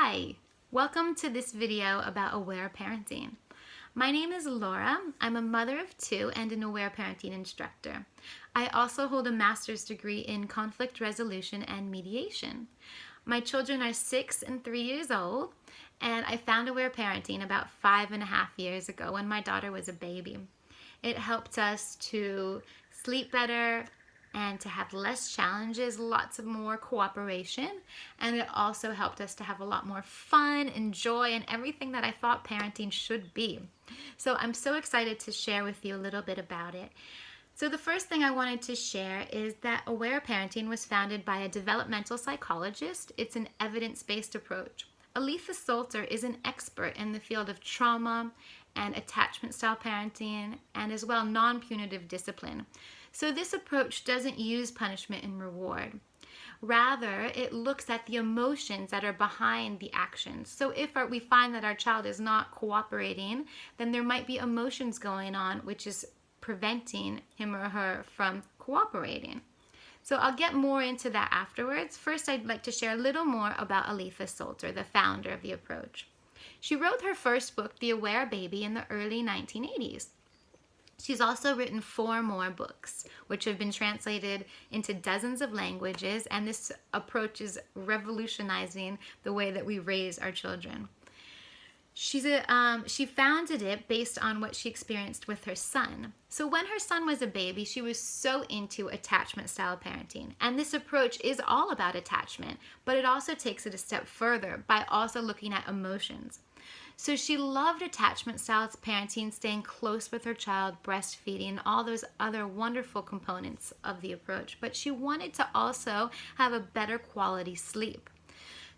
Hi, welcome to this video about aware parenting. My name is Laura. I'm a mother of two and an aware parenting instructor. I also hold a master's degree in conflict resolution and mediation. My children are 6 and 3 years old, and I found aware parenting about 5.5 years ago when my daughter was a baby. It helped us to sleep better and to have less challenges, lots of more cooperation, and it also helped us to have a lot more fun and joy and everything that I thought parenting should be. So I'm so excited to share with you a little bit about it. So the first thing I wanted to share is that aware parenting was founded by a developmental psychologist. It's an evidence-based approach. Aletha Solter is an expert in the field of trauma and attachment style parenting, and as well non-punitive discipline. So this approach doesn't use punishment and reward. Rather, it looks at the emotions that are behind the actions. So if we find that our child is not cooperating, then there might be emotions going on which is preventing him or her from cooperating. So I'll get more into that afterwards. First, I'd like to share a little more about Aletha Solter, the founder of the approach. She wrote her first book, The Aware Baby, in the early 1980s. She's also written 4 more books, which have been translated into dozens of languages, and this approach is revolutionizing the way that we raise our children. She founded it based on what she experienced with her son. So when her son was a baby, she was so into attachment style parenting. And this approach is all about attachment, but it also takes it a step further by also looking at emotions. So she loved attachment style parenting, staying close with her child, breastfeeding, all those other wonderful components of the approach. But she wanted to also have a better quality sleep.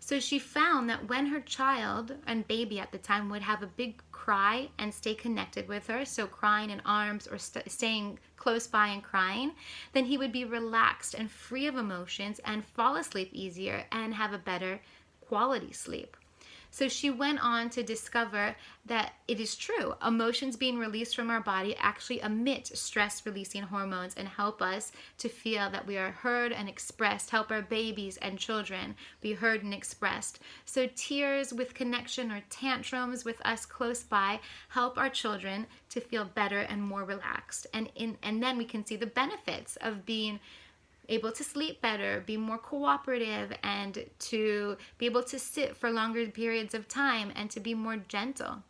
So she found that when her child and baby at the time would have a big cry and stay connected with her, so crying in arms or staying close by and crying, then he would be relaxed and free of emotions and fall asleep easier and have a better quality sleep. So she went on to discover that it is true. Emotions being released from our body actually emit stress-releasing hormones and help us to feel that we are heard and expressed, help our babies and children be heard and expressed. So tears with connection or tantrums with us close by help our children to feel better and more relaxed. And then we can see the benefits of being able to sleep better, be more cooperative, and to be able to sit for longer periods of time and to be more gentle.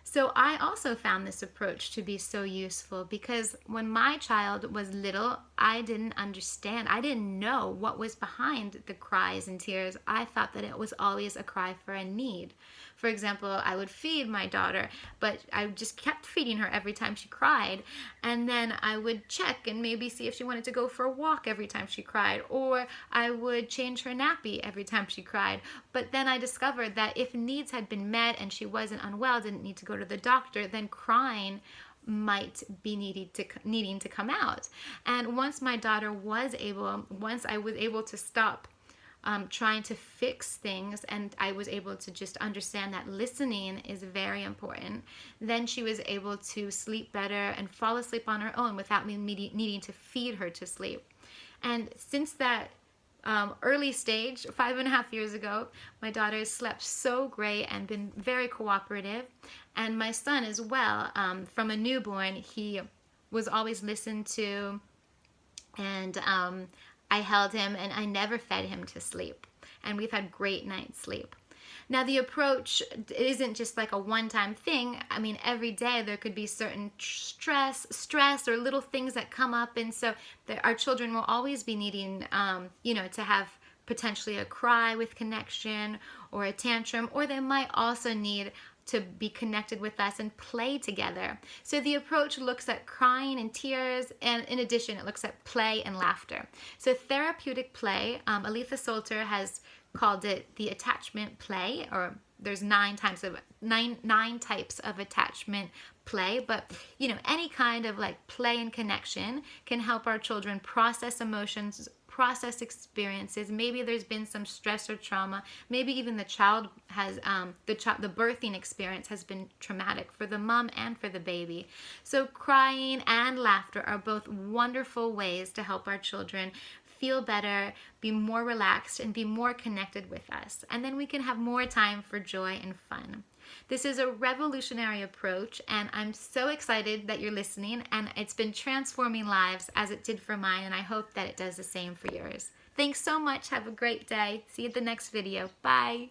So I also found this approach to be so useful because when my child was little, I didn't understand. I didn't know what was behind the cries and tears. I thought that it was always a cry for a need. For example, I would feed my daughter, but I just kept feeding her every time she cried. And then I would check and maybe see if she wanted to go for a walk every time she cried, or I would change her nappy every time she cried. But then I discovered that if needs had been met and she wasn't unwell, didn't need to go to the doctor, then crying might be needing to come out. And once I was able to stop trying to fix things, and I was able to just understand that listening is very important, then she was able to sleep better and fall asleep on her own without me needing to feed her to sleep. And since that early stage, 5.5 years ago, my daughter has slept so great and been very cooperative. And my son as well, from a newborn, he was always listened to, and I held him and I never fed him to sleep. And we've had great night's sleep. Now the approach isn't just like a one-time thing. I mean, every day there could be certain stress or little things that come up, and so our children will always be needing, to have potentially a cry with connection or a tantrum, or they might also need to be connected with us and play together. So the approach looks at crying and tears, and in addition, it looks at play and laughter. So therapeutic play, Aletha Solter has called it the attachment play, or there's 9 types of attachment play, but any kind of like play and connection can help our children process emotions, process experiences. Maybe there's been some stress or trauma. Maybe even the child has the birthing experience has been traumatic for the mom and for the baby. So crying and laughter are both wonderful ways to help our children feel better, be more relaxed, and be more connected with us. And then we can have more time for joy and fun. This is a revolutionary approach, and I'm so excited that you're listening, and it's been transforming lives as it did for mine, and I hope that it does the same for yours. Thanks so much. Have a great day. See you at the next video. Bye.